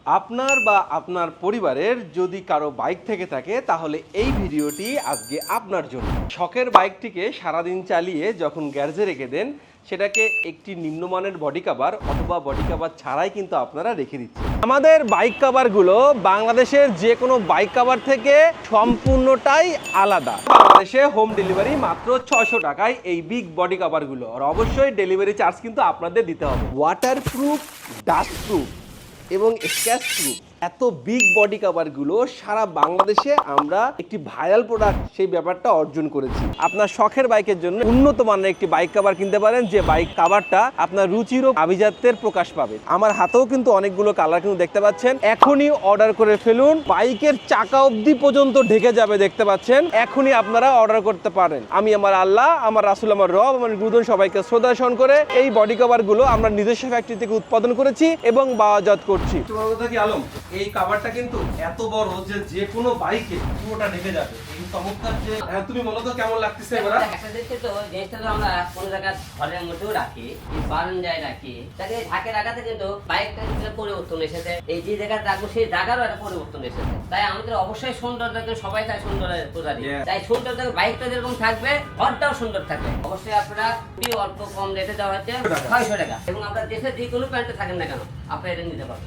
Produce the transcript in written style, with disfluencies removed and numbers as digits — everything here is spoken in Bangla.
আপনার বা আপনার পরিবারের যদি কারো বাইক থেকে থাকে তাহলে এই ভিডিওটি আজকে আপনার জন্য। শখের বাইকটিকে সারাদিন চালিয়ে যখন গ্যারেজে রেখে দেন, সেটাকে একটি নিম্নমানের বডি কভার অথবা বডি কভার ছাড়াই কিন্তু আপনারা রেখে দিচ্ছেন। আমাদের বাইক কভারগুলো বাংলাদেশের যে কোনো বাইক কভার থেকে সম্পূর্ণটাই আলাদা। বাংলাদেশে হোম ডেলিভারি মাত্র 600 টাকায় এই বিগ বডি কভারগুলো, আর অবশ্যই ডেলিভারি চার্জ কিন্তু আপনাদের দিতে হবে। ওয়াটারপ্রুফ, ডাস্টপ্রুফ এবং স্ক্র্যাচ প্রুফ এত বিগ বডি কভারগুলো সারা বাংলাদেশে আমরা একটি ভাইরাল প্রোডাক্ট সেই ব্যাপারটা অর্জন করেছি। আপনার শখের বাইকের জন্য উন্নত মানের একটি বাইক কভার কিনতে পারেন, যে বাইক কভারটা আপনার রুচির ও আভিজাত্যের প্রকাশ পাবে। আমার হাতেও কিন্তু অনেকগুলো কালার কিন্তু দেখতে পাচ্ছেন। এখনই অর্ডার করে ফেলুন, বাইকের চাকা অবধি পর্যন্ত ঢেকে যাবে, দেখতে পাচ্ছেন। এখনই আপনারা অর্ডার করতে পারেন। আমি আমার আল্লাহ, আমার রাসূল, আমার রব, আমার গুরুজন সবাইকে শ্রদ্ধা স্মরণ করে এই বডি কভারগুলো আমরা নিজস্ব ফ্যাক্টরি থেকে উৎপাদন করেছি এবং বাজারজাত করছি। আলম, এই কভারটা কিন্তু এত বড় যে যে কোনো বাইকে পুরোটা ঢেকে যাবে। এই চমৎকার যে তুমি বলো তো কেমন লাগতেছে এবার? একটা দেখতে তো জিনিসটা তো আমরা কোন জায়গা ঘরের মধ্যেও রাখি, বারান্দায় রাখি, তাকে ঢাকে রাখাতে কিন্তু বাইকটা পরিবর্তন এসেছে। এই যে জায়গা রাখবো সেই জায়গারও একটা পরিবর্তন এসেছে। তাই আমাদের অবশ্যই সৌন্দর্যকে সবাই চায়, সুন্দরের পূজারি। তাই সৌন্দর্য বাইকটা যেরকম থাকবে ঘরটাও সুন্দর থাকবে। অবশ্যই আপনারা খুবই অল্প কম রেটে দেওয়া হচ্ছে 600 টাকা, এবং আপনার দেশের যে কোনো প্রান্তে থাকেন না কেন আপনারা এটা নিতে পারবেন।